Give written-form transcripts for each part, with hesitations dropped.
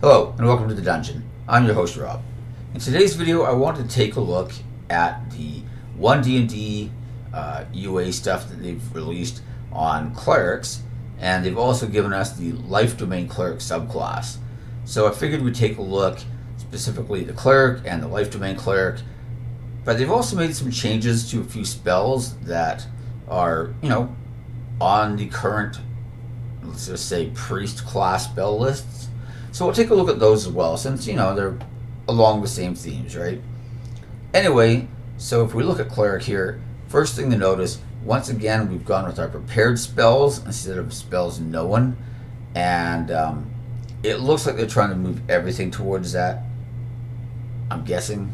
Hello and welcome to the dungeon. I'm your host Rob. In today's video I want to take a look at the 1D&D UA stuff that they've released on clerics, and they've also given us the life domain cleric subclass. So I figured we'd take a look specifically at the cleric and the life domain cleric, but they've also made some changes to a few spells that are, on the current, let's just say, priest class spell lists. So we'll take a look at those as well, since, they're along the same themes, right? Anyway, so if we look at cleric here, first thing to notice, once again, we've gone with our prepared spells instead of spells known, and it looks like they're trying to move everything towards that, I'm guessing.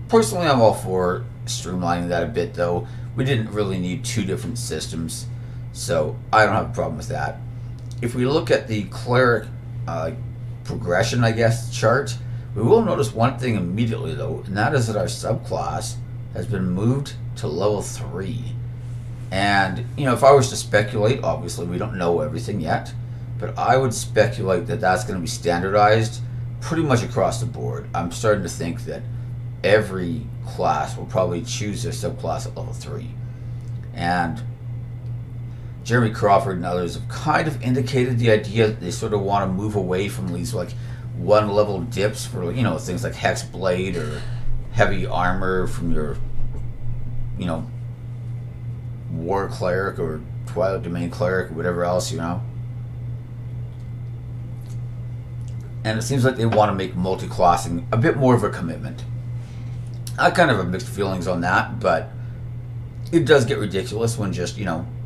Personally, I'm all for streamlining that a bit, though. We didn't really need two different systems, so I don't have a problem with that. If we look at the cleric progression, I guess, chart, we will notice one thing immediately, though, and that is that our subclass has been moved to level 3. And, if I was to speculate, obviously we don't know everything yet, but I would speculate that that's going to be standardized pretty much across the board. I'm starting to think that every class will probably choose their subclass at level 3. And Jeremy Crawford and others have kind of indicated the idea that they sort of want to move away from these one level dips for things like Hex Blade or heavy armor from your War Cleric or Twilight Domain Cleric or whatever else, And it seems like they want to make multi-classing a bit more of a commitment. I kind of have mixed feelings on that, but it does get ridiculous when just,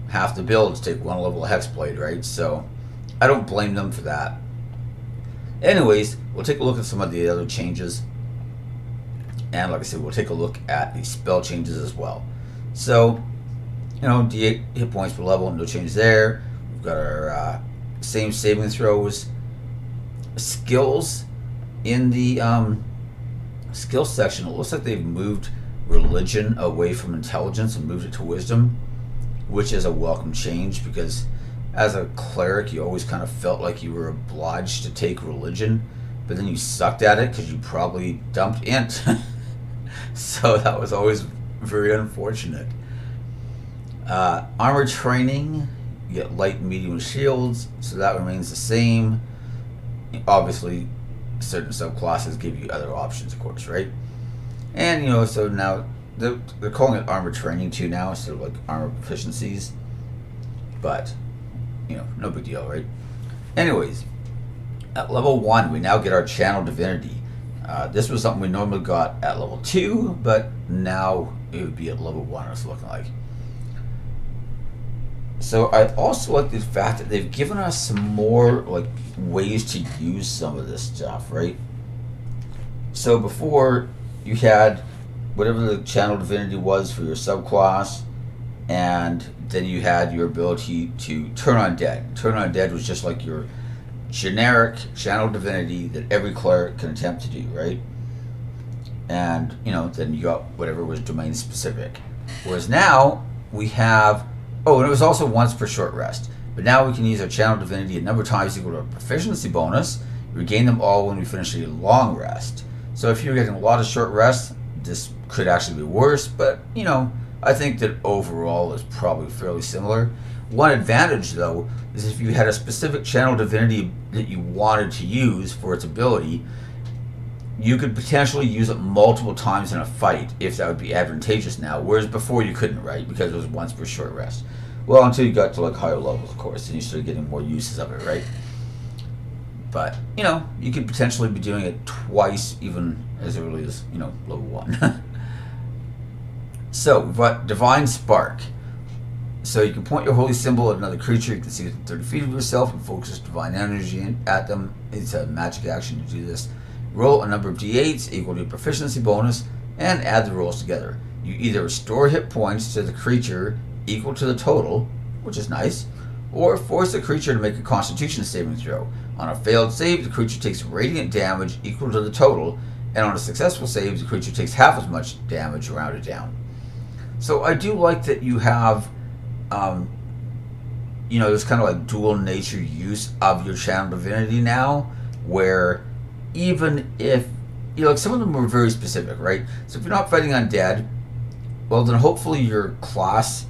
half the builds take one level of Hexblade, right? So I don't blame them for that. Anyways, we'll take a look at some of the other changes. And like I said, we'll take a look at the spell changes as well. So, D8 hit points per level, no change there. We've got our same saving throws. Skills in the skills section, it looks like they've moved religion away from intelligence and moved it to wisdom, which is a welcome change, because as a cleric you always kind of felt like you were obliged to take religion, but then you sucked at it because you probably dumped int. So that was always very unfortunate. Armor training, you get light and medium shields, so that remains the same. Obviously certain subclasses give you other options, of course, right? And so now they're calling it armor training too now, instead of armor proficiencies. But no big deal, right? Anyways, at level 1 we now get our channel divinity. This was something we normally got at level 2, but now it would be at level 1, it's looking like. So I also like the fact that they've given us some more ways to use some of this stuff, right? So before you had whatever the channel divinity was for your subclass, and then you had your ability to turn on dead. Turn on dead was just like your generic channel divinity that every cleric can attempt to do, right? And then you got whatever was domain specific. Whereas now we have, and it was also once per short rest. But now we can use our channel divinity a number of times equal to a proficiency bonus. Regain them all when we finish a long rest. So if you're getting a lot of short rests, this could actually be worse, but I think that overall is probably fairly similar. One advantage, though, is if you had a specific channel divinity that you wanted to use for its ability, you could potentially use it multiple times in a fight if that would be advantageous now, whereas before you couldn't, right? Because it was once per short rest. Well, until you got to higher levels, of course, and you started getting more uses of it, right? But, you could potentially be doing it twice, even as early as, level 1. So, we've got Divine Spark. So you can point your holy symbol at another creature you can see within 30 feet of yourself and focus divine energy at them. It's a magic action to do this. Roll a number of d8s equal to a proficiency bonus and add the rolls together. You either restore hit points to the creature equal to the total, which is nice, or force the creature to make a constitution saving throw. On a failed save, the creature takes radiant damage equal to the total, and on a successful save, the creature takes half as much damage rounded down. So I do like that you have there's kind of like dual nature use of your channel divinity now, where even if, like some of them were very specific, right? So if you're not fighting undead, well then hopefully your class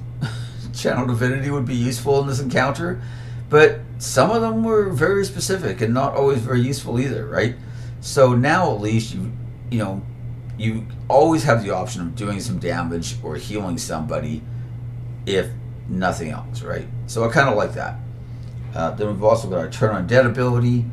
channel divinity would be useful in this encounter. But some of them were very specific and not always very useful either, right? So now at least you always have the option of doing some damage or healing somebody, if nothing else, right? So I kind of like that. Then we've also got our turn undead ability.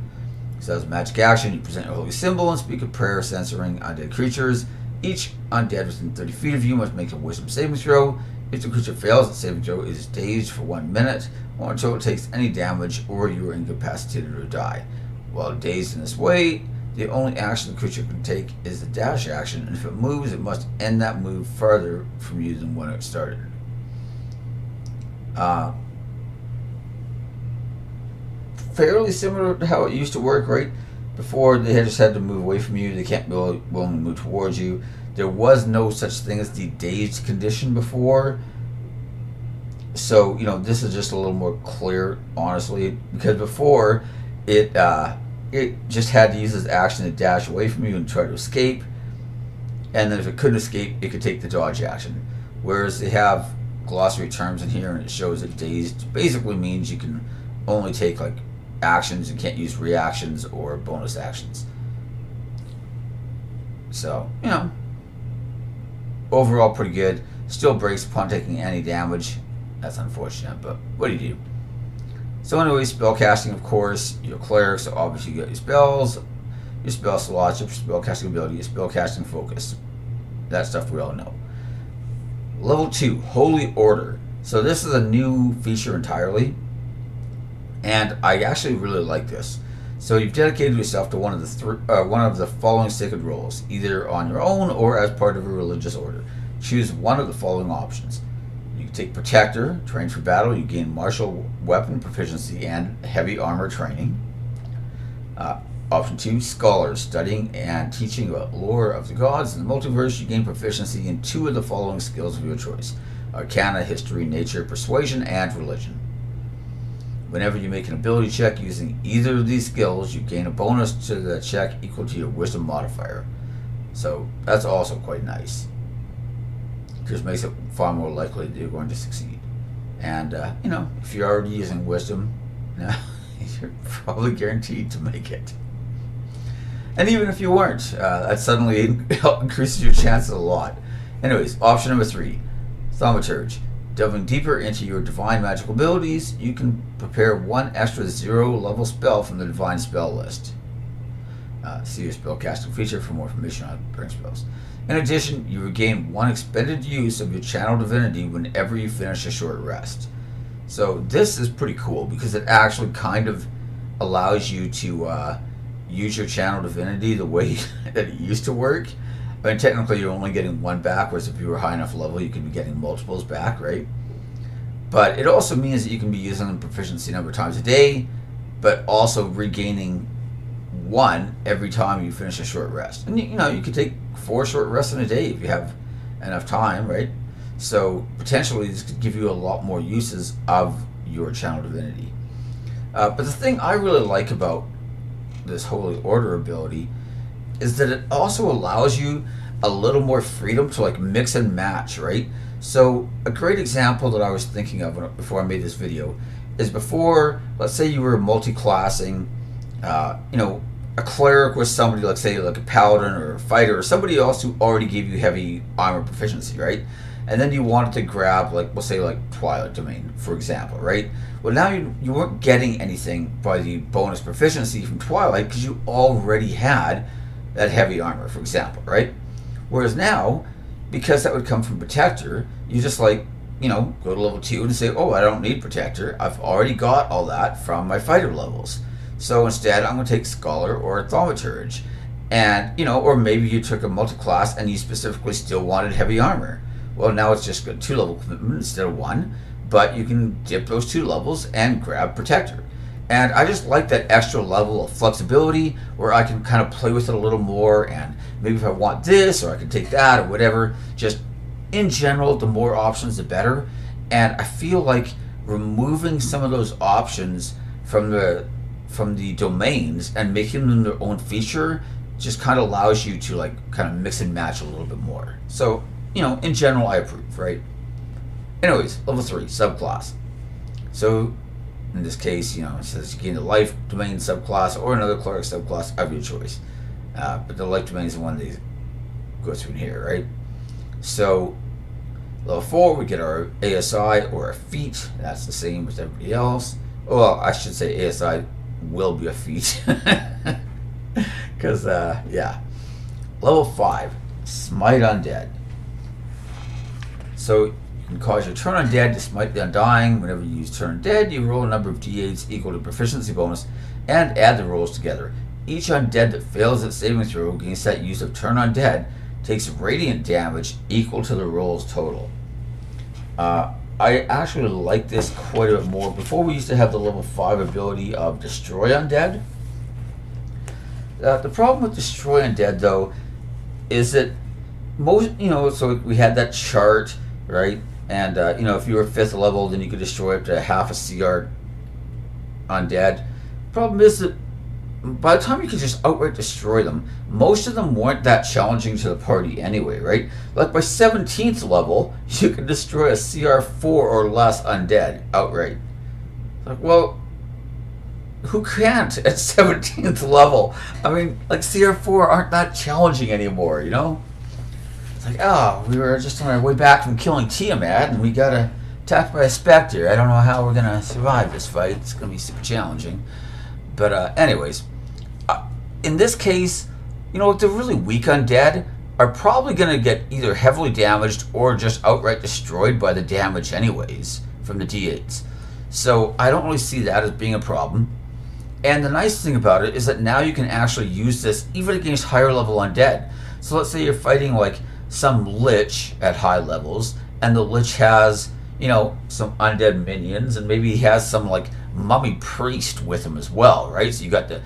So as a magic action, you present your holy symbol and speak a prayer censoring undead creatures. Each undead within 30 feet of you must make a wisdom saving throw. If the creature fails, the saving throw is dazed for 1 minute, or until it takes any damage or you are incapacitated or die. While dazed in this way, the only action the creature can take is the dash action, and if it moves, it must end that move farther from you than when it started. Fairly similar to how it used to work, right? Before, they just had to move away from you. They can't be willing to move towards you. There was no such thing as the dazed condition before. So, this is just a little more clear, honestly, because before, it just had to use its action to dash away from you and try to escape. And then if it couldn't escape, it could take the dodge action. Whereas they have glossary terms in here, and it shows that dazed basically means you can only take like actions and can't use reactions or bonus actions. So, overall pretty good. Still breaks upon taking any damage. That's unfortunate, but what do you do? So anyway, spell casting, of course, your cleric, so obviously you got your spells, your spell slots, your spell casting ability, your spell casting focus. That stuff we all know. Level 2, Holy Order. So this is a new feature entirely, and I actually really like this. So you've dedicated yourself to one of the following sacred roles, either on your own or as part of a religious order. Choose one of the following options. You can take Protector, train for battle. You gain martial weapon proficiency and heavy armor training. Option 2, Scholar, studying and teaching about lore of the gods and the multiverse. You gain proficiency in 2 of the following skills of your choice: Arcana, History, Nature, Persuasion, and Religion. Whenever you make an ability check using either of these skills, you gain a bonus to the check equal to your wisdom modifier. So that's also quite nice. Just makes it far more likely that you're going to succeed. And, if you're already using wisdom, you're probably guaranteed to make it. And even if you weren't, that suddenly increases your chances a lot. Anyways, option number 3, Thaumaturge. Delving deeper into your divine magical abilities, you can prepare 1 extra 0-level spell from the divine spell list. See your spell casting feature for more information on preparing spells. In addition, you regain 1 expended use of your channel divinity whenever you finish a short rest. So this is pretty cool because it actually kind of allows you to use your channel divinity the way that it used to work. I mean, technically you're only getting 1 back, whereas if you were high enough level, you could be getting multiples back, right? But it also means that you can be using them proficiency number of times a day, but also regaining 1 every time you finish a short rest. And you could take 4 short rests in a day if you have enough time, right? So potentially this could give you a lot more uses of your channel divinity. But the thing I really like about this Holy Order ability is that it also allows you a little more freedom to like mix and match, right? So a great example that I was thinking of before I made this video is before, let's say you were multi-classing, a cleric was somebody, let's say like a paladin or a fighter or somebody else who already gave you heavy armor proficiency, right? And then you wanted to grab, like, we'll say like Twilight Domain, for example, right? Well, now you weren't getting anything by the bonus proficiency from Twilight because you already had that heavy armor, for example, right? Whereas now, because that would come from Protector, you just like, go to level 2 and say, oh, I don't need Protector. I've already got all that from my fighter levels. So instead, I'm going to take Scholar or a Thaumaturge. And, or maybe you took a multi-class and you specifically still wanted heavy armor. Well, now it's just got 2-level commitment instead of 1, but you can dip those 2 levels and grab Protector. And I just like that extra level of flexibility where I can kind of play with it a little more, and maybe if I want this or I can take that or whatever, just in general, the more options the better. And I feel like removing some of those options from the domains and making them their own feature just kind of allows you to like kind of mix and match a little bit more. So, in general, I approve, right? Anyways, level 3, subclass. So in this case, it says you gain the life domain subclass or another cleric subclass of your choice. But the life domain is the one that goes through here, right? So level 4, we get our ASI or a feat. That's the same as everybody else. Well, I should say ASI will be a feat. Because, yeah. Level 5, Smite Undead. So you can cause your turn undead to smite the undying. Whenever you use turn undead, you roll a number of d8s equal to proficiency bonus and add the rolls together. Each undead that fails its saving throw against that use of turn undead takes radiant damage equal to the rolls total. I actually like this quite a bit more. Before, we used to have the level 5 ability of Destroy Undead. The problem with Destroy Undead, though, is that most, so we had that chart, right? And, if you were 5th level, then you could destroy up to half a CR undead. Problem is that by the time you could just outright destroy them, most of them weren't that challenging to the party anyway, right? Like by 17th level, you could destroy a CR4 or less undead outright. Like, well, who can't at 17th level? I mean, like CR4 aren't that challenging anymore, It's like, we were just on our way back from killing Tiamat and we got attacked by a Spectre. I don't know how we're going to survive this fight. It's going to be super challenging. But anyways, in this case, the really weak undead are probably going to get either heavily damaged or just outright destroyed by the damage anyways from the d8s. So I don't really see that as being a problem. And the nice thing about it is that now you can actually use this even against higher level undead. So let's say you're fighting like some lich at high levels, and the lich has, some undead minions, and maybe he has some like mummy priest with him as well, right? So you got the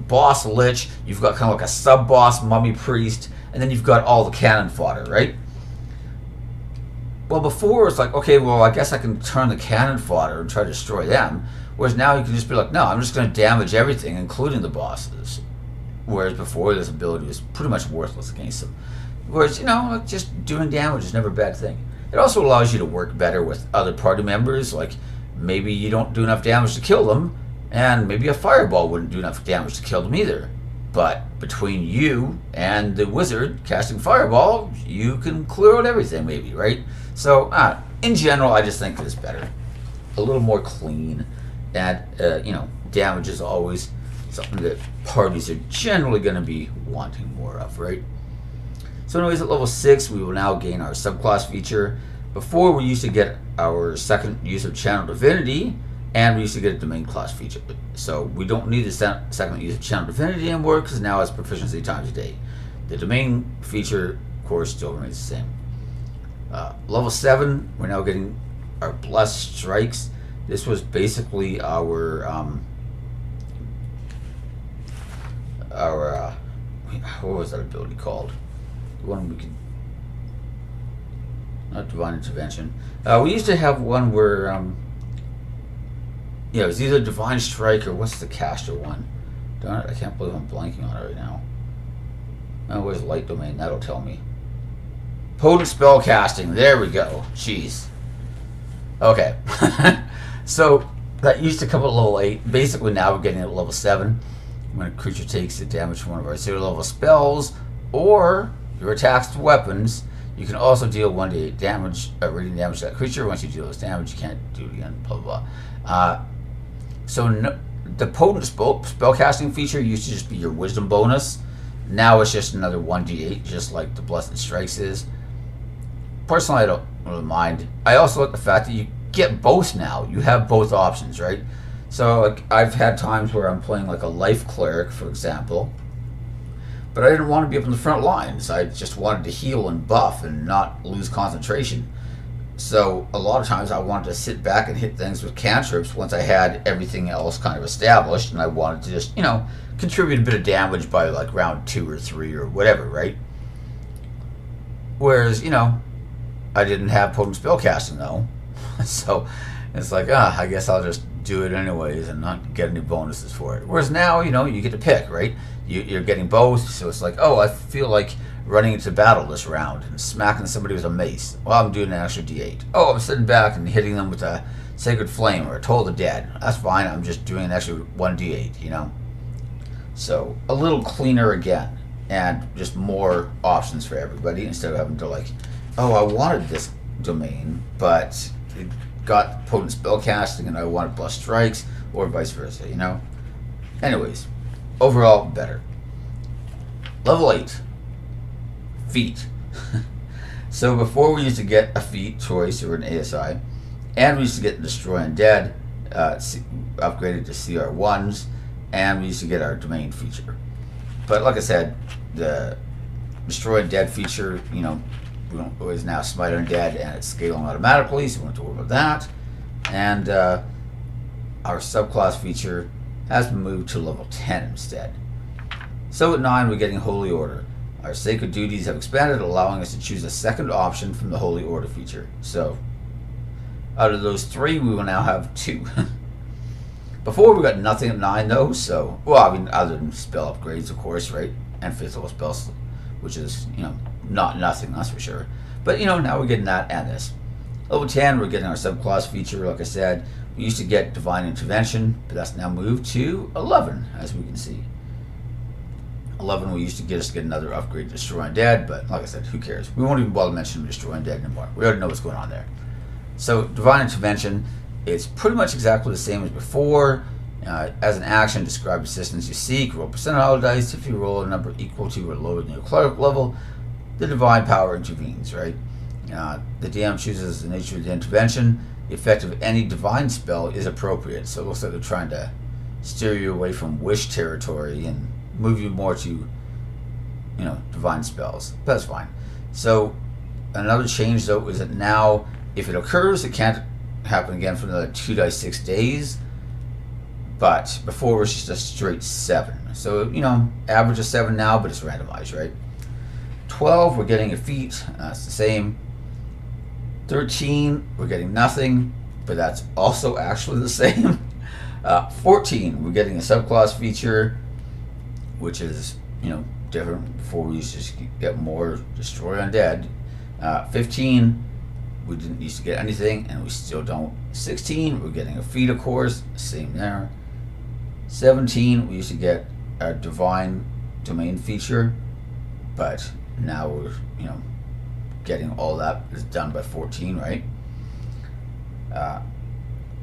boss lich, you've got kind of like a sub boss mummy priest, and then you've got all the cannon fodder, right? Well, before it's like, okay, well, I guess I can turn the cannon fodder and try to destroy them. Whereas now you can just be like, no, I'm just going to damage everything, including the bosses. Whereas before, this ability was pretty much worthless against them. Whereas, like just doing damage is never a bad thing. It also allows you to work better with other party members. Like, maybe you don't do enough damage to kill them, and maybe a fireball wouldn't do enough damage to kill them either. But between you and the wizard casting fireball, you can clear out everything, maybe, right? So, in general, I just think it's better. A little more clean. And, damage is always something that parties are generally going to be wanting more of, right? So anyways, at level 6, we will now gain our subclass feature. Before, we used to get our second use of Channel Divinity, and we used to get a domain class feature. So we don't need the second use of Channel Divinity anymore, because now it's proficiency times a day. The domain feature, of course, still remains the same. Level 7, we're now getting our Blessed Strikes. This was basically our what was that ability called? The one we could, not Divine Intervention. We used to have one where it was either Divine Strike or what's the caster one? Darn it, I can't believe I'm blanking on it right now. Oh, where's Light Domain? That'll tell me. Potent Spell Casting. There we go. Jeez. Okay. So that used to come at level 8. Basically now we're getting it at level 7. When a creature takes the damage from one of our 0 level spells or your attacks with weapons, you can also deal 1d8 damage, radiant damage to that creature. Once you deal this damage, you can't do it again, blah, blah, blah. The potent spellcasting feature used to just be your wisdom bonus. Now it's just another 1d8, just like the Blessed Strikes is. Personally, I don't really mind. I also like the fact that you get both now. You have both options, right? So like, I've had times where I'm playing like a life cleric, for example, but I didn't want to be up in the front lines. I just wanted to heal and buff and not lose concentration. So a lot of times I wanted to sit back and hit things with cantrips once I had everything else kind of established, and I wanted to just, contribute a bit of damage by like round 2 or 3 or whatever, right? Whereas, I didn't have potent spellcasting though. So It's like, I guess I'll just do it anyways and not get any bonuses for it. Whereas now, you get to pick, right? You're getting both, so it's like, I feel like running into battle this round and smacking somebody with a mace. Well, I'm doing an extra D8. I'm sitting back and hitting them with a Sacred Flame or a Toll of the Dead. That's fine. I'm just doing an extra 1d8, So a little cleaner again, and just more options for everybody instead of having to like, I wanted this domain, but it got potent spell casting and I wanted plus strikes, or vice versa, Anyways, overall better. Level 8, feat. So before we used to get a feat choice or an ASI, and we used to get Destroy Undead upgraded to CR1s, and we used to get our domain feature. But like I said, the Destroy Undead feature, is now Smite Undead, and it's scaling automatically, so we don't have to worry about that. And our subclass feature has been moved to level 10 instead. So at 9, we're getting Holy Order. Our Sacred Duties have expanded, allowing us to choose a second option from the Holy Order feature. So out of those 3, we will now have 2. Before, we got nothing at 9, though, so, other than spell upgrades, of course, right? And physical spells, which is, not nothing, that's for sure. But, now we're getting that and this. Level 10, we're getting our subclass feature, like I said. We used to get Divine Intervention, but that's now moved to 11, as we can see. 11, we used to get another upgrade, Destroy Undead, but like I said, who cares? We won't even bother mentioning Destroy Undead anymore. We already know what's going on there. So, Divine Intervention, it's pretty much exactly the same as before. As an action, describe assistance you seek. Roll percentile dice. If you roll a number equal to or lower than your cleric level, the divine power intervenes, right? The DM chooses the nature of the intervention. The effect of any divine spell is appropriate. So it looks like they're trying to steer you away from wish territory and move you more to, divine spells. But that's fine. So another change, though, is that now, if it occurs, it can't happen again for another 2 dice 6 days. But before it was just a straight 7. So, average of 7 now, but it's randomized, right? 12, we're getting a feat. That's the same. 13, we're getting nothing, but that's also actually the same. 14, we're getting a subclass feature, which is, different. Before we used to just get more Destroy Undead. 15, we didn't used to get anything, and we still don't. 16, we're getting a feat, of course. Same there. 17, we used to get our Divine Domain feature, but now we're, getting all that is done by 14, right?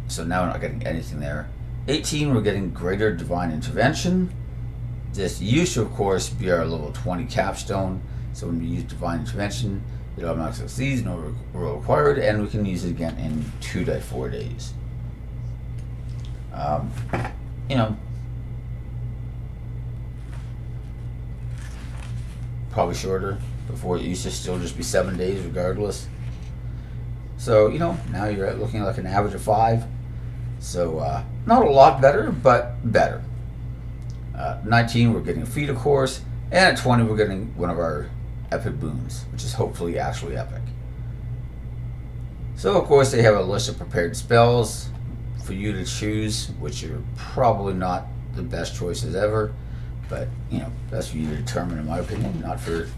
So now we're not getting anything there. 18, we're getting Greater Divine Intervention. This used to, of course, be our level 20 capstone. So when we use Divine Intervention, it automatically succeeds, no roll required, and we can use it again in 2 to 4 days. Probably shorter. Before it used to still just be 7 days regardless. So, now you're looking at like an average of 5. So, not a lot better, but better. 19, we're getting a feat, of course. And at 20, we're getting one of our epic boons, which is hopefully actually epic. So, of course, they have a list of prepared spells for you to choose, which are probably not the best choices ever. But, that's for you to determine, in my opinion, not for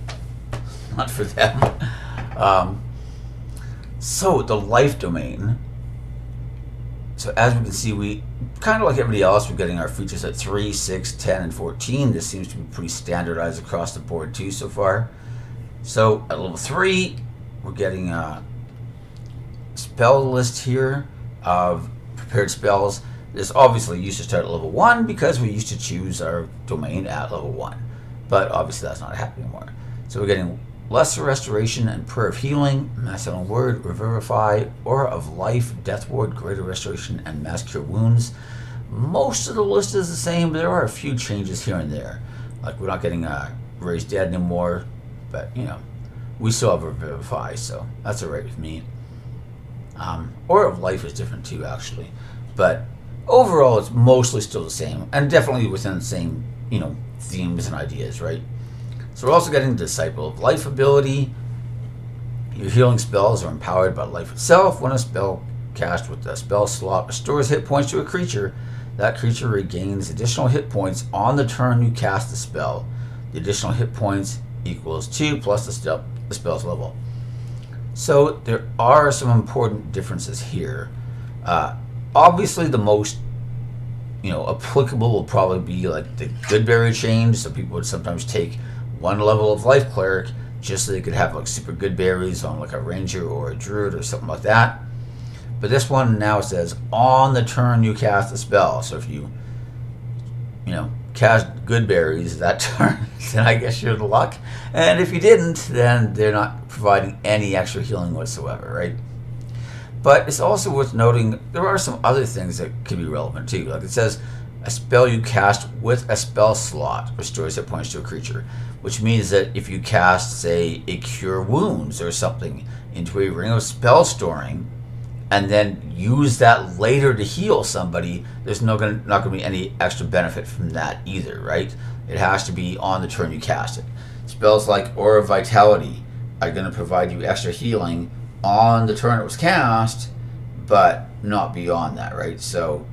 them. So the life domain. So as we can see, we kind of like everybody else, we're getting our features at 3, 6, 10, and 14. This seems to be pretty standardized across the board too so far. So at level 3, we're getting a spell list here of prepared spells. This obviously used to start at level 1 because we used to choose our domain at level 1. But obviously that's not happening anymore. So we're getting Lesser Restoration and Prayer of Healing, Mass Healing Word, Revivify, Aura of Life, Death Ward, Greater Restoration, and Mass Cure Wounds. Most of the list is the same, but there are a few changes here and there. Like we're not getting Raised Dead anymore, but we still have Revivify, so that's alright with me. Aura of Life is different too, actually. But overall, it's mostly still the same, and definitely within the same, themes and ideas, right? So we're also getting the Disciple of Life ability. Your healing spells are empowered by life itself. When a spell cast with the spell slot restores hit points to a creature, that creature regains additional hit points on the turn you cast the spell. The additional hit points equals 2 plus the spell's level. So there are some important differences here. Obviously, the most applicable will probably be like the Goodberry change. So people would sometimes take one level of Life Cleric just so they could have like super good berries on like a ranger or a druid or something like that. But this one now says on the turn you cast a spell. So if you cast good berries that turn, then I guess you're the luck. And if you didn't, then they're not providing any extra healing whatsoever, right? But it's also worth noting there are some other things that could be relevant too. Like it says, a spell you cast with a spell slot restores hit points to a creature, which means that if you cast, say, a Cure Wounds or something into a ring of spell storing, and then use that later to heal somebody, there's not going to be any extra benefit from that either, right? It has to be on the turn you cast it. Spells like Aura of Vitality are going to provide you extra healing on the turn it was cast, but not beyond that, right? So,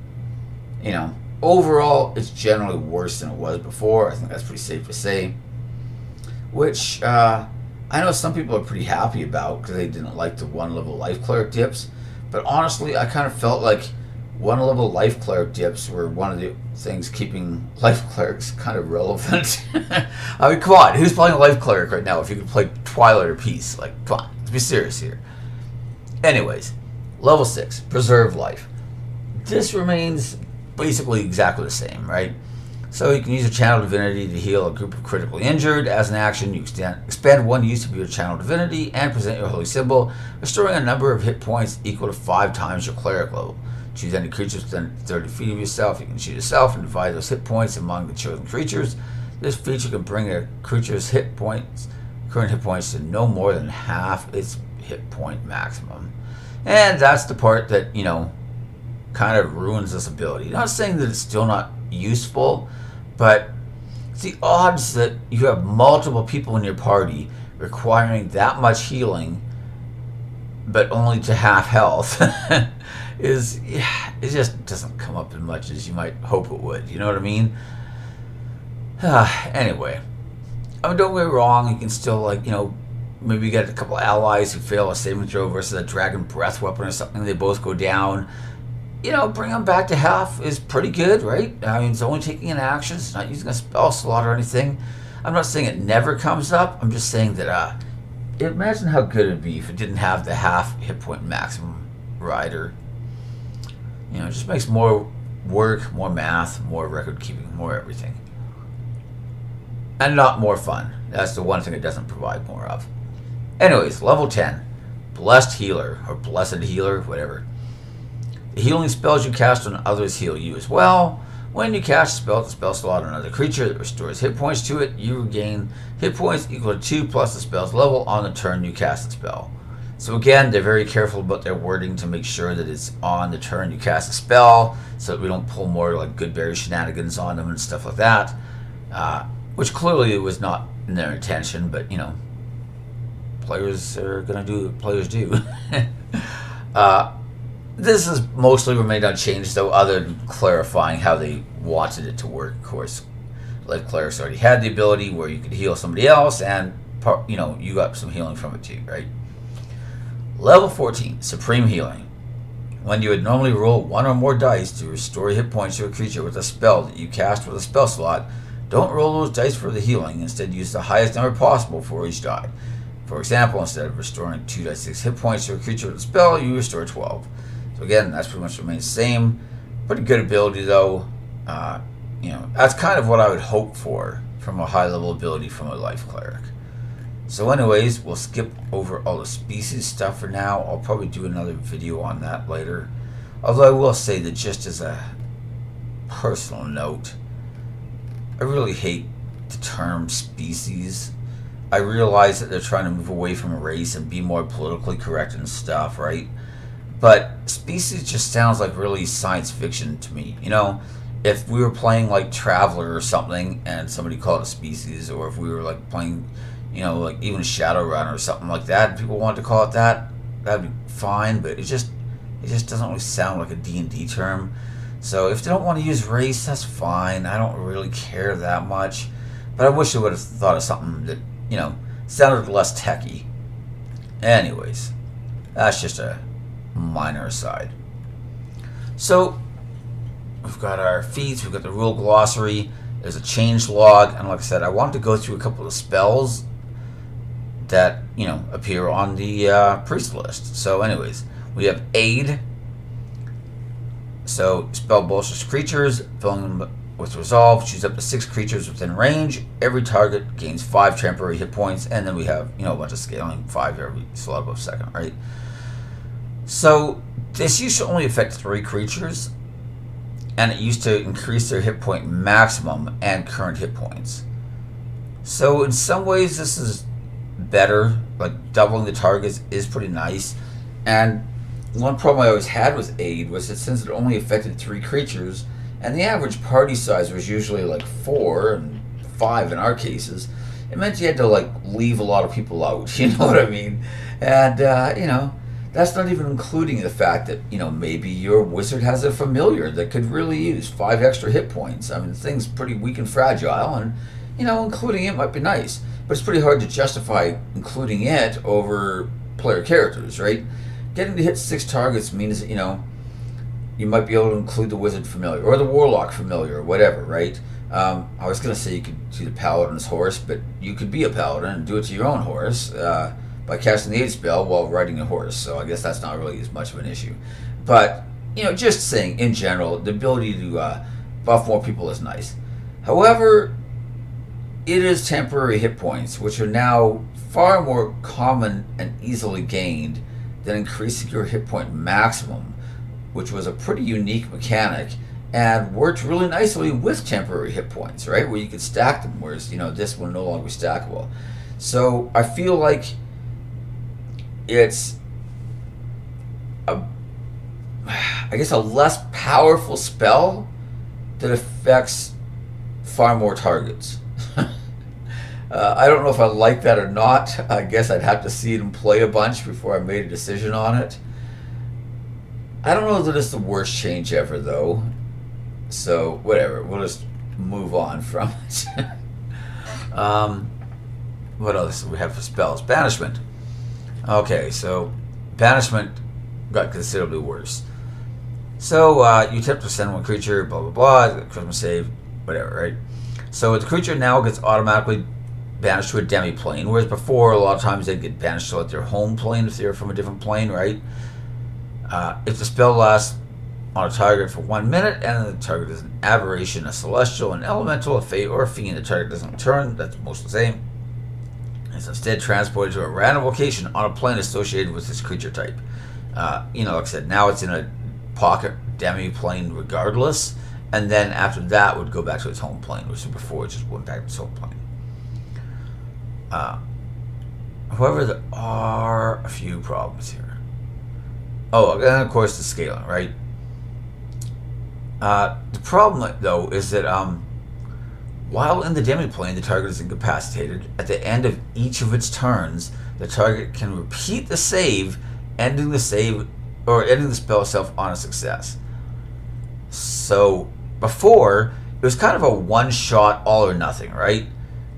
overall, it's generally worse than it was before. I think that's pretty safe to say. Which I know some people are pretty happy about because they didn't like the one-level Life Cleric dips. But honestly, I kind of felt like one-level Life Cleric dips were one of the things keeping Life Clerics kind of relevant. I mean, come on, who's playing Life Cleric right now if you could play Twilight or Peace? Like, come on, let's be serious here. Anyways, level 6, Preserve Life. This remains basically exactly the same, right? So you can use your Channel Divinity to heal a group of critically injured. As an action, you expand one use of your Channel Divinity and present your Holy Symbol, restoring a number of hit points equal to 5 times your Cleric level. Choose any creatures within 30 feet of yourself. You can choose yourself and divide those hit points among the chosen creatures. This feature can bring a creature's current hit points to no more than half its hit point maximum. And that's the part that, kind of ruins this ability. Not saying that it's still not useful, but it's the odds that you have multiple people in your party requiring that much healing, but only to half health, it just doesn't come up as much as you might hope it would. You know what I mean? Anyway, don't get me wrong. You can still maybe get a couple allies who fail a saving throw versus a Dragon Breath weapon or something. They both go down. Bring them back to half is pretty good, right? I mean, it's only taking an action. It's not using a spell slot or anything. I'm not saying it never comes up. I'm just saying that, imagine how good it'd be if it didn't have the half hit point maximum rider. It just makes more work, more math, more record keeping, more everything. And not more fun. That's the one thing it doesn't provide more of. Anyways, level 10. Blessed Healer, or Blessed Healer, whatever. The healing spells you cast on others heal you as well. When you cast a spell with a spell slot on another creature that restores hit points to it, you regain hit points equal to 2 plus the spell's level on the turn you cast the spell. So again, they're very careful about their wording to make sure that it's on the turn you cast a spell, so that we don't pull more like Goodberry shenanigans on them and stuff like that. Which clearly was not in their intention, but players are gonna do what players do. This has mostly remained unchanged, though, other than clarifying how they wanted it to work. Of course, Life Clerics already had the ability where you could heal somebody else, and you got some healing from it too, right? Level 14, Supreme Healing. When you would normally roll 1 or more dice to restore hit points to a creature with a spell that you cast with a spell slot, don't roll those dice for the healing. Instead, use the highest number possible for each die. For example, instead of restoring 2d6 hit points to a creature with a spell, you restore 12. So again, that's pretty much remains the same. Pretty good ability, though. That's kind of what I would hope for from a high-level ability from a Life Cleric. So anyways, we'll skip over all the species stuff for now. I'll probably do another video on that later. Although I will say that just as a personal note, I really hate the term species. I realize that they're trying to move away from race and be more politically correct and stuff, right? But species just sounds like really science fiction to me. If we were playing like Traveler or something and somebody called it a species, or if we were like playing, even Shadowrun or something like that, and people wanted to call it that, that'd be fine. But it just It just doesn't really sound like a D&D term. So if they don't want to use race, that's fine. I don't really care that much. But I wish they would have thought of something that, sounded less techy. Anyways, that's just a minor aside. So we've got our feats, we've got the rule glossary, there's a change log, and like I said, I wanted to go through a couple of spells that, appear on the priest list. So anyways, we have Aid. So spell bolsters creatures, filling them with resolve, choose up to 6 creatures within range. Every target gains 5 temporary hit points, and then we have, a bunch of scaling, 5 every slot above second, right? So this used to only affect 3 creatures, and it used to increase their hit point maximum and current hit points. So in some ways this is better, like doubling the targets is pretty nice. And one problem I always had with Aid was that since it only affected 3 creatures, and the average party size was usually like 4 and 5 in our cases, it meant you had to leave a lot of people out, you know what I mean? And that's not even including the fact that, maybe your wizard has a familiar that could really use 5 extra hit points. I mean, the thing's pretty weak and fragile, and, including it might be nice. But it's pretty hard to justify including it over player characters, right? Getting to hit 6 targets means that, you might be able to include the wizard familiar, or the warlock familiar, or whatever, right? I was going to say you could do the paladin's horse, but you could be a paladin and do it to your own horse, by casting the Aid spell while riding a horse, so I guess that's not really as much of an issue. But, just saying, in general, the ability to buff more people is nice. However, it is temporary hit points, which are now far more common and easily gained than increasing your hit point maximum, which was a pretty unique mechanic, and worked really nicely with temporary hit points, right? Where you could stack them, whereas, this one no longer stackable. So I feel like it's a less powerful spell that affects far more targets. I don't know if I like that or not. I guess I'd have to see it and play a bunch before I made a decision on it. I don't know that it's the worst change ever, though. So, whatever. We'll just move on from it. What else do we have for spells? Banishment. Okay, so Banishment got considerably worse. So, you attempt to send one creature, blah, blah, blah, Christmas save, whatever, right? So, the creature now gets automatically banished to a demi-plane, whereas before, a lot of times they'd get banished to their home plane if they're from a different plane, right? If the spell lasts on a target for 1 minute, and the target is an aberration, a celestial, an elemental, a fate, or a fiend, the target doesn't return, that's most the same. It's instead transported to a random location on a plane associated with this creature type. Like I said, now it's in a pocket demi-plane regardless, and then after that would go back to its home plane, which before it just went back to its home plane. However, there are a few problems here. Oh, and of course the scaling, right? The problem, though, is that while in the demi-plane, the target is incapacitated. At the end of each of its turns, the target can repeat the save, ending the spell itself on a success. So before, it was kind of a one-shot, all or nothing, right?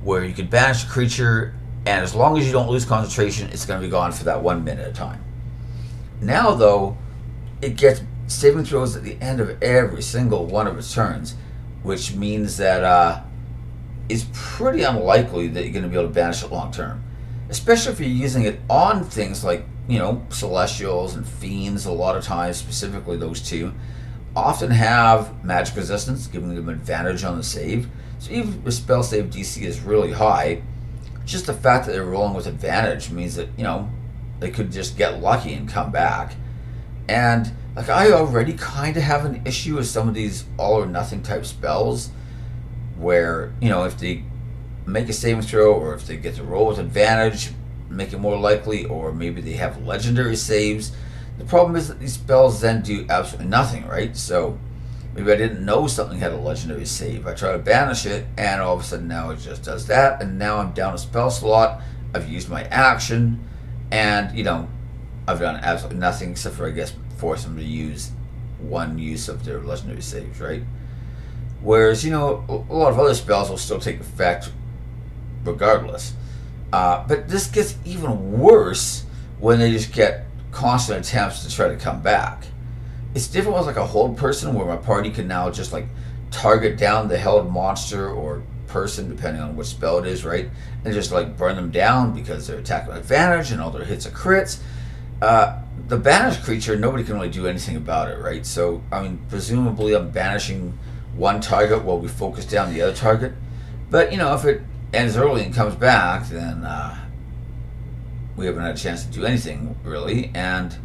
Where you could banish a creature, and as long as you don't lose concentration, it's going to be gone for that 1 minute at a time. Now, though, it gets saving throws at the end of every single one of its turns, which means that it's pretty unlikely that you're going to be able to banish it long term, especially if you're using it on things like, celestials and fiends. A lot of times, specifically those two, often have magic resistance, giving them advantage on the save. So even if spell save DC is really high, just the fact that they're rolling with advantage means that, they could just get lucky and come back. And I already kind of have an issue with some of these all or nothing type spells where, if they make a saving throw, or if they get to roll with advantage, make it more likely, or maybe they have legendary saves. The problem is that these spells then do absolutely nothing, right? So maybe I didn't know something had a legendary save. I try to banish it, and all of a sudden now it just does that, and now I'm down a spell slot. I've used my action, and, I've done absolutely nothing except for, I guess, force them to use one use of their legendary saves, right? Whereas, a lot of other spells will still take effect regardless. But this gets even worse when they just get constant attempts to try to come back. It's different with like a hold person where my party can now just like target down the held monster or person, depending on which spell it is, right? And just like burn them down because they're attacking with advantage and all their hits are crits. The banished creature, nobody can really do anything about it, right? So, presumably I'm banishing one target while we focus down the other target. But, if it ends early and comes back, then we haven't had a chance to do anything, really. And,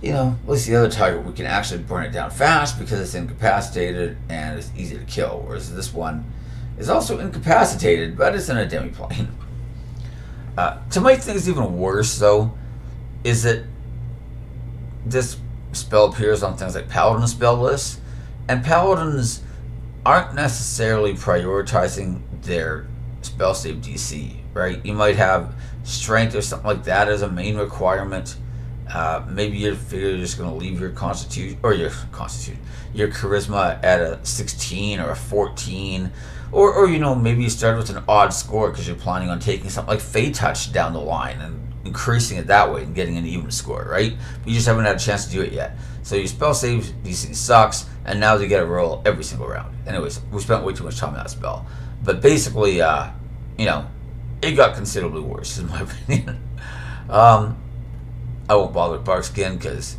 at least the other target, we can actually burn it down fast because it's incapacitated and it's easy to kill. Whereas this one is also incapacitated, but it's in a demi-plane. To make things even worse, though, is that this spell appears on things like Paladin spell lists, and Paladins aren't necessarily prioritizing their spell save DC, right? You might have strength or something like that as a main requirement. Maybe you figure you're just going to leave your your charisma at a 16 or a 14, or maybe you start with an odd score because you're planning on taking something like Fey Touch down the line and increasing it that way and getting an even score, right? But you just haven't had a chance to do it yet. So your spell save DC sucks, and now they get a roll every single round. Anyways, we spent way too much time on that spell. But basically, it got considerably worse, in my opinion. I won't bother with Bark Skin because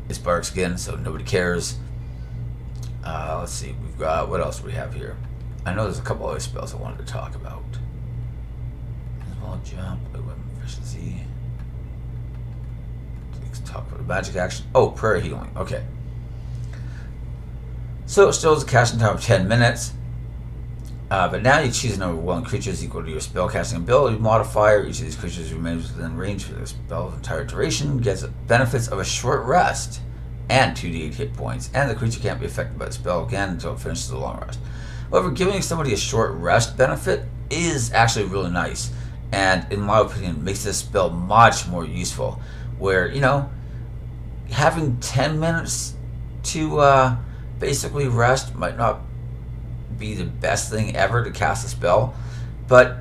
it's Bark Skin, so nobody cares. Let's see, we've got, what else do we have here? I know there's a couple other spells I wanted to talk about. Small jump, weapon efficiency. Let's talk about the magic action. Oh, prayer healing. Okay. So it still has a casting time of 10 minutes. But now you choose a number of willing creatures equal to your spellcasting ability modifier. Each of these creatures remains within range for their spell's entire duration, gets benefits of a short rest and 2d8 hit points, and the creature can't be affected by the spell again until it finishes the long rest. However, giving somebody a short rest benefit is actually really nice, and in my opinion makes this spell much more useful, where, having 10 minutes to basically rest might not be the best thing ever to cast a spell, but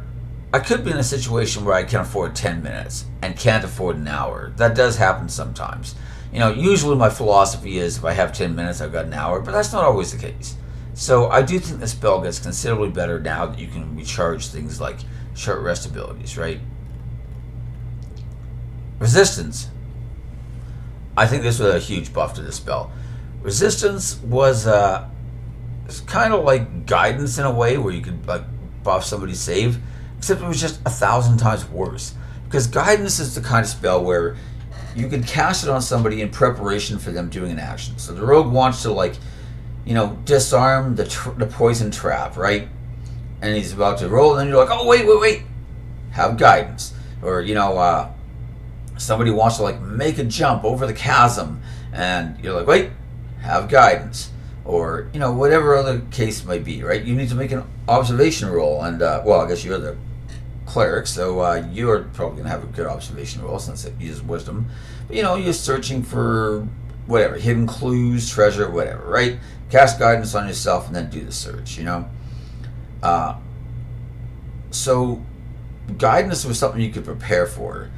I could be in a situation where I can afford 10 minutes and can't afford an hour. That does happen sometimes. Usually my philosophy is if I have 10 minutes, I've got an hour, but that's not always the case. So I do think the spell gets considerably better now that you can recharge things like short rest abilities, right? Resistance. I think this was a huge buff to this spell. Resistance was it's kind of like guidance in a way, where you could like buff somebody's save, except it was just 1,000 times worse. Because guidance is the kind of spell where you can cast it on somebody in preparation for them doing an action. So the rogue wants to disarm the poison trap, right? And he's about to roll, and then you're like, oh wait, have guidance. Or somebody wants to make a jump over the chasm, and you're like, wait, have guidance. Or, whatever other case might be, right? You need to make an observation roll, and, I guess you're the cleric, so you're probably going to have a good observation roll since it uses wisdom. But, you're searching for whatever, hidden clues, treasure, whatever, right? Cast guidance on yourself and then do the search, So, guidance was something you could prepare for.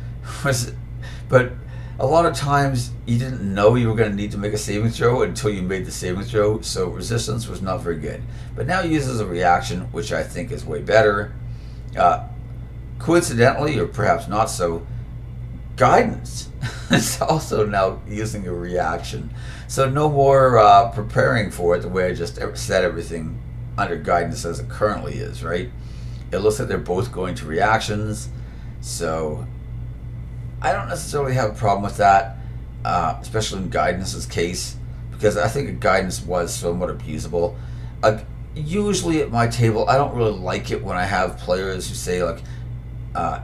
But a lot of times you didn't know you were going to need to make a saving throw until you made the saving throw, so resistance was not very good. But now it uses a reaction, which I think is way better. Coincidentally, or perhaps not so, guidance is also now using a reaction. So no more preparing for it the way I just set everything under guidance as it currently is, right? It looks like they're both going to reactions, so I don't necessarily have a problem with that, especially in guidance's case, because I think guidance was somewhat abusable. Usually at my table, I don't really like it when I have players who say,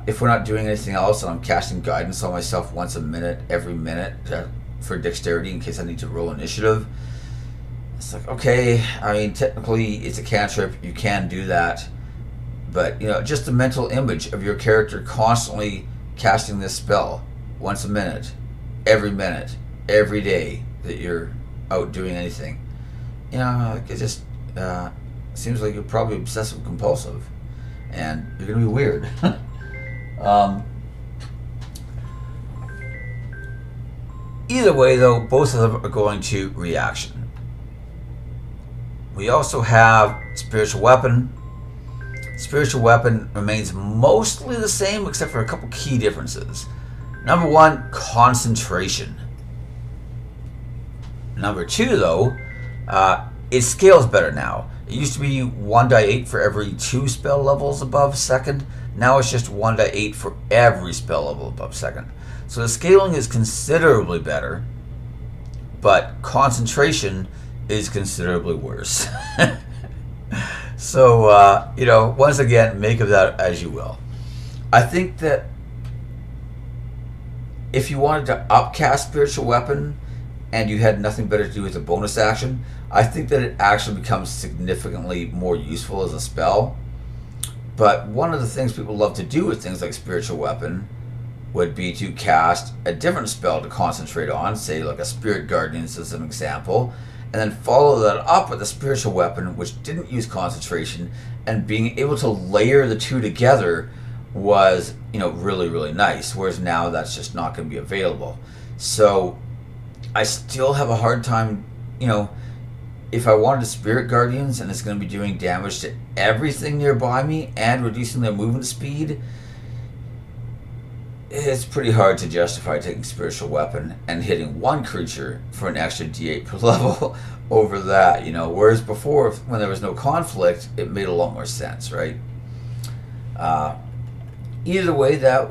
if we're not doing anything else and I'm casting guidance on myself once a minute, every minute, for dexterity in case I need to roll initiative. It's like, okay, technically it's a cantrip, you can do that, but, just the mental image of your character constantly casting this spell once a minute, every minute, every day that you're out doing anything. You know, like it just seems like you're probably obsessive compulsive, and you're gonna be weird. Either way, though, both of them are going to reaction. We also have spiritual weapon. Spiritual weapon remains mostly the same except for a couple key differences. Number one, concentration. Number two, though, it scales better now. It used to be 1 die 8 for every 2 spell levels above second. Now it's just 1 die 8 for every spell level above second. So the scaling is considerably better, but concentration is considerably worse. So, you know, once again, make of that as you will. I think that if you wanted to upcast spiritual weapon and you had nothing better to do with a bonus action, I think that it actually becomes significantly more useful as a spell. But one of the things people love to do with things like spiritual weapon would be to cast a different spell to concentrate on, say like a Spirit Guardians as an example, and then follow that up with a spiritual weapon which didn't use concentration, and being able to layer the two together was, you know, really, really nice, whereas now that's just not going to be available. So I still have a hard time, you know, if I wanted a Spirit Guardians and it's going to be doing damage to everything nearby me and reducing their movement speed, it's pretty hard to justify taking spiritual weapon and hitting one creature for an extra d8 per level over that, you know, whereas before, when there was no conflict, it made a lot more sense, right? Either way, that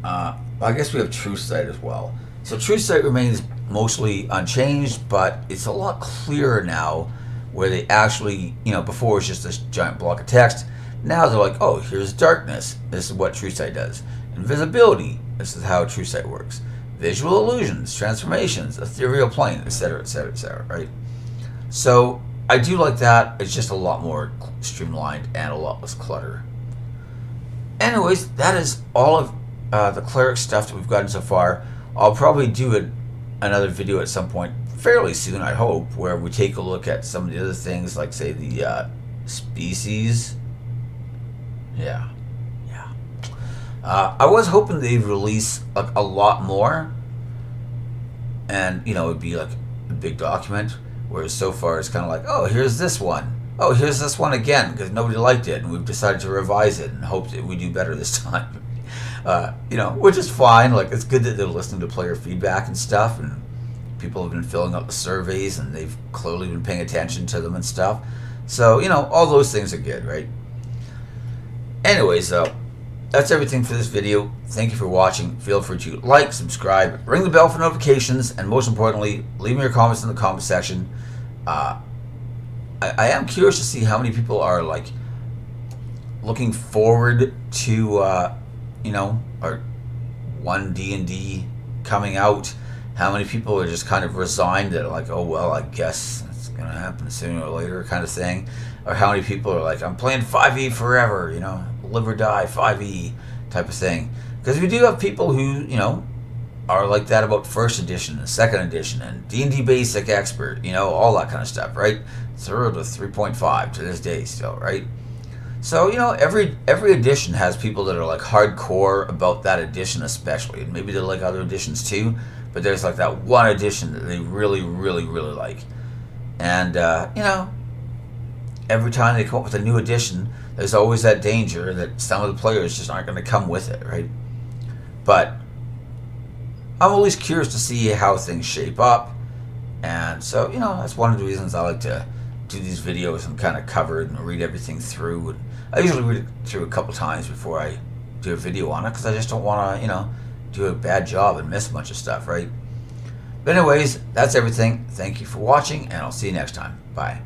I guess we have True Sight as well. So True Sight remains mostly unchanged, but it's a lot clearer now, where they actually, you know, before it was just this giant block of text. Now they're like, oh, here's darkness. This is what True Sight does. Invisibility. This is how True Sight works. Visual illusions, transformations, ethereal plane, etc., etc., etc., right? So I do like that. It's just a lot more streamlined and a lot less clutter. Anyways, that is all of the cleric stuff that we've gotten so far. I'll probably do another video at some point fairly soon, I hope, where we take a look at some of the other things, like say the species. Yeah. I was hoping they'd release like a lot more, and you know, it'd be like a big document. Whereas so far it's kind of like, oh, here's this one. Oh, here's this one again because nobody liked it, and we've decided to revise it and hope that we do better this time. You know, which is fine. Like, it's good that they're listening to player feedback and stuff, and people have been filling out the surveys, and they've clearly been paying attention to them and stuff. So, you know, all those things are good, right? Anyways, though, that's everything for this video. Thank you for watching. Feel free to like, subscribe, ring the bell for notifications, and most importantly, leave me your comments in the comment section. I am curious to see how many people are like looking forward to you know, our one D&D coming out. How many people are just kind of resigned that, like, oh well, I guess it's gonna happen sooner or later, kind of thing. Or how many people are like, I'm playing 5e forever, you know, live or die 5e type of thing. Because we do have people who, you know, are like that about first edition and second edition and D&D basic expert, you know, all that kind of stuff, right? Through to 3.5 to this day still, right? So, you know, every edition has people that are like hardcore about that edition especially, and maybe they like other editions too, but there's like that one edition that they really, really, really like. And, you know, every time they come up with a new edition, there's always that danger that some of the players just aren't going to come with it, right? But I'm always curious to see how things shape up. And so, you know, that's one of the reasons I like to do these videos and kind of cover it and read everything through. And I usually read it through a couple times before I do a video on it, because I just don't want to, you know, do a bad job and miss a bunch of stuff, right? But anyways, that's everything. Thank you for watching, and I'll see you next time. Bye.